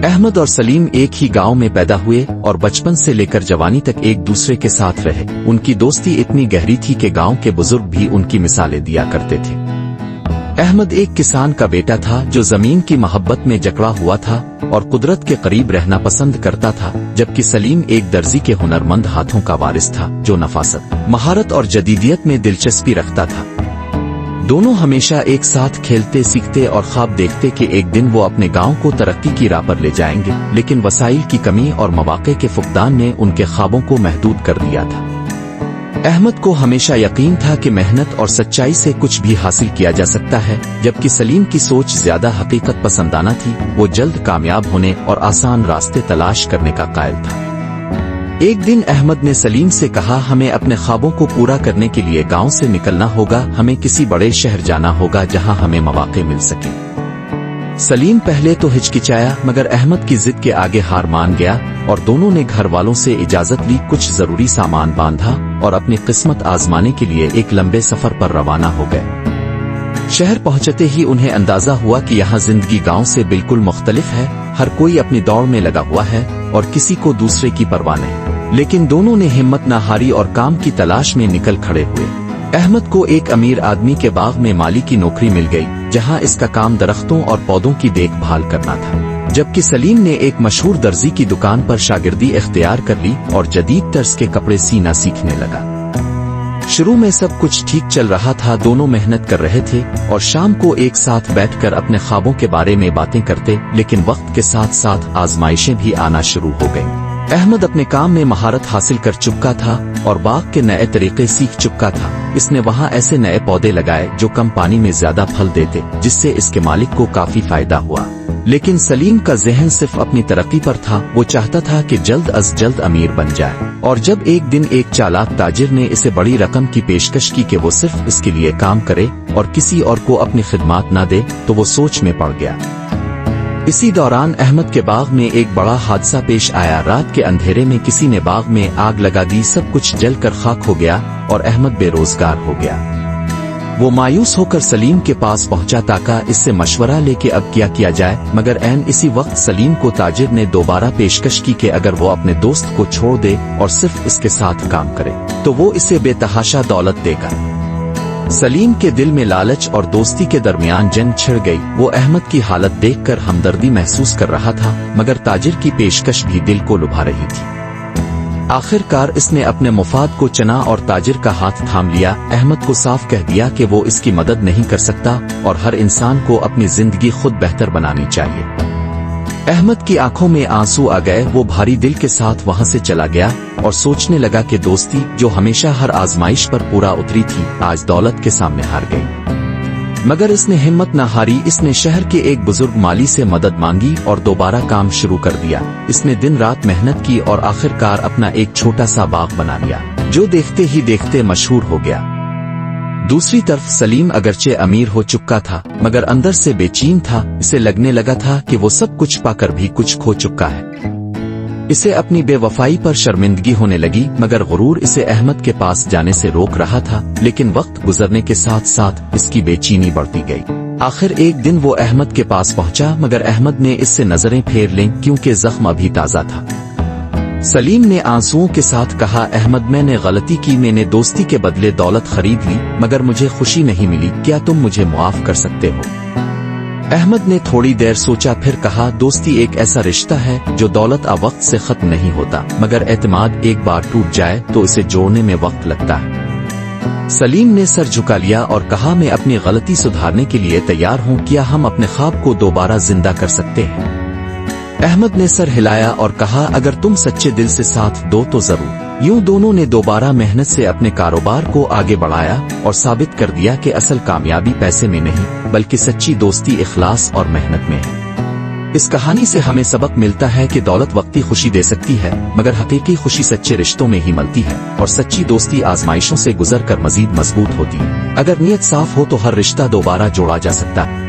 احمد اور سلیم ایک ہی گاؤں میں پیدا ہوئے اور بچپن سے لے کر جوانی تک ایک دوسرے کے ساتھ رہے۔ ان کی دوستی اتنی گہری تھی کہ گاؤں کے بزرگ بھی ان کی مثالیں دیا کرتے تھے۔ احمد ایک کسان کا بیٹا تھا جو زمین کی محبت میں جکڑا ہوا تھا اور قدرت کے قریب رہنا پسند کرتا تھا، جبکہ سلیم ایک درزی کے ہنرمند ہاتھوں کا وارث تھا جو نفاست، مہارت اور جدیدیت میں دلچسپی رکھتا تھا۔ دونوں ہمیشہ ایک ساتھ کھیلتے، سیکھتے اور خواب دیکھتے کہ ایک دن وہ اپنے گاؤں کو ترقی کی راہ پر لے جائیں گے، لیکن وسائل کی کمی اور مواقع کے فقدان نے ان کے خوابوں کو محدود کر دیا تھا۔ احمد کو ہمیشہ یقین تھا کہ محنت اور سچائی سے کچھ بھی حاصل کیا جا سکتا ہے، جبکہ سلیم کی سوچ زیادہ حقیقت پسندانہ تھی۔ وہ جلد کامیاب ہونے اور آسان راستے تلاش کرنے کا قائل تھا۔ ایک دن احمد نے سلیم سے کہا، ہمیں اپنے خوابوں کو پورا کرنے کے لیے گاؤں سے نکلنا ہوگا، ہمیں کسی بڑے شہر جانا ہوگا جہاں ہمیں مواقع مل سکیں۔ سلیم پہلے تو ہچکچایا، مگر احمد کی ضد کے آگے ہار مان گیا اور دونوں نے گھر والوں سے اجازت لی، کچھ ضروری سامان باندھا اور اپنی قسمت آزمانے کے لیے ایک لمبے سفر پر روانہ ہو گئے۔ شہر پہنچتے ہی انہیں اندازہ ہوا کہ یہاں زندگی گاؤں سے بالکل مختلف ہے، ہر کوئی اپنی دوڑ میں لگا ہوا ہے اور کسی کو دوسرے کی پرواہ نہیں، لیکن دونوں نے ہمت نہ ہاری اور کام کی تلاش میں نکل کھڑے ہوئے۔ احمد کو ایک امیر آدمی کے باغ میں مالی کی نوکری مل گئی، جہاں اس کا کام درختوں اور پودوں کی دیکھ بھال کرنا تھا، جبکہ سلیم نے ایک مشہور درزی کی دکان پر شاگردی اختیار کر لی اور جدید طرز کے کپڑے سینا سیکھنے لگا۔ شروع میں سب کچھ ٹھیک چل رہا تھا، دونوں محنت کر رہے تھے اور شام کو ایک ساتھ بیٹھ کر اپنے خوابوں کے بارے میں باتیں کرتے، لیکن وقت کے ساتھ ساتھ آزمائشیں بھی آنا شروع ہو گئیں۔ احمد اپنے کام میں مہارت حاصل کر چکا تھا اور باغ کے نئے طریقے سیکھ چکا تھا۔ اس نے وہاں ایسے نئے پودے لگائے جو کم پانی میں زیادہ پھل دیتے، جس سے اس کے مالک کو کافی فائدہ ہوا۔ لیکن سلیم کا ذہن صرف اپنی ترقی پر تھا، وہ چاہتا تھا کہ جلد از جلد امیر بن جائے، اور جب ایک دن ایک چالاک تاجر نے اسے بڑی رقم کی پیشکش کی کہ وہ صرف اس کے لیے کام کرے اور کسی اور کو اپنی خدمات نہ دے، تو وہ سوچ میں پڑ گیا۔ اسی دوران احمد کے باغ میں ایک بڑا حادثہ پیش آیا۔ رات کے اندھیرے میں کسی نے باغ میں آگ لگا دی، سب کچھ جل کر خاک ہو گیا اور احمد بے روزگار ہو گیا۔ وہ مایوس ہو کر سلیم کے پاس پہنچا تاکہ اس سے مشورہ لے کہ اب کیا جائے، مگر عین اسی وقت سلیم کو تاجر نے دوبارہ پیشکش کی کہ اگر وہ اپنے دوست کو چھوڑ دے اور صرف اس کے ساتھ کام کرے تو وہ اسے بے تحاشا دولت دے گا۔ سلیم کے دل میں لالچ اور دوستی کے درمیان جنگ چھڑ گئی۔ وہ احمد کی حالت دیکھ کر ہمدردی محسوس کر رہا تھا، مگر تاجر کی پیشکش بھی دل کو لبھا رہی تھی۔ آخر کار اس نے اپنے مفاد کو چنا اور تاجر کا ہاتھ تھام لیا۔ احمد کو صاف کہہ دیا کہ وہ اس کی مدد نہیں کر سکتا اور ہر انسان کو اپنی زندگی خود بہتر بنانی چاہیے۔ احمد کی آنکھوں میں آنسو آ گئے، وہ بھاری دل کے ساتھ وہاں سے چلا گیا اور سوچنے لگا کہ دوستی جو ہمیشہ ہر آزمائش پر پورا اتری تھی، آج دولت کے سامنے ہار گئی۔ مگر اس نے ہمت نہ ہاری، اس نے شہر کے ایک بزرگ مالی سے مدد مانگی اور دوبارہ کام شروع کر دیا۔ اس نے دن رات محنت کی اور آخر کار اپنا ایک چھوٹا سا باغ بنا لیا، جو دیکھتے ہی دیکھتے مشہور ہو گیا۔ دوسری طرف سلیم اگرچہ امیر ہو چکا تھا، مگر اندر سے بے چین تھا۔ اسے لگنے لگا تھا کہ وہ سب کچھ پا کر بھی کچھ کھو چکا ہے۔ اسے اپنی بے وفائی پر شرمندگی ہونے لگی، مگر غرور اسے احمد کے پاس جانے سے روک رہا تھا۔ لیکن وقت گزرنے کے ساتھ ساتھ اس کی بے چینی بڑھتی گئی۔ آخر ایک دن وہ احمد کے پاس پہنچا، مگر احمد نے اس سے نظریں پھیر لیں کیونکہ زخم ابھی تازہ تھا۔ سلیم نے آنسوؤں کے ساتھ کہا، احمد میں نے غلطی کی، میں نے دوستی کے بدلے دولت خرید لی، مگر مجھے خوشی نہیں ملی، کیا تم مجھے معاف کر سکتے ہو؟ احمد نے تھوڑی دیر سوچا، پھر کہا، دوستی ایک ایسا رشتہ ہے جو دولت وقت سے ختم نہیں ہوتا، مگر اعتماد ایک بار ٹوٹ جائے تو اسے جوڑنے میں وقت لگتا ہے۔ سلیم نے سر جھکا لیا اور کہا، میں اپنی غلطی سدھارنے کے لیے تیار ہوں، کیا ہم اپنے خواب کو دوبارہ زندہ کر سکتے ہیں؟ احمد نے سر ہلایا اور کہا، اگر تم سچے دل سے ساتھ دو تو ضرور۔ یوں دونوں نے دوبارہ محنت سے اپنے کاروبار کو آگے بڑھایا اور ثابت کر دیا کہ اصل کامیابی پیسے میں نہیں، بلکہ سچی دوستی، اخلاص اور محنت میں ہے۔ اس کہانی سے ہمیں سبق ملتا ہے کہ دولت وقتی خوشی دے سکتی ہے، مگر حقیقی خوشی سچے رشتوں میں ہی ملتی ہے، اور سچی دوستی آزمائشوں سے گزر کر مزید مضبوط ہوتی ہے۔ اگر نیت صاف ہو تو ہر رشتہ دوبارہ جوڑا جا سکتا ہے۔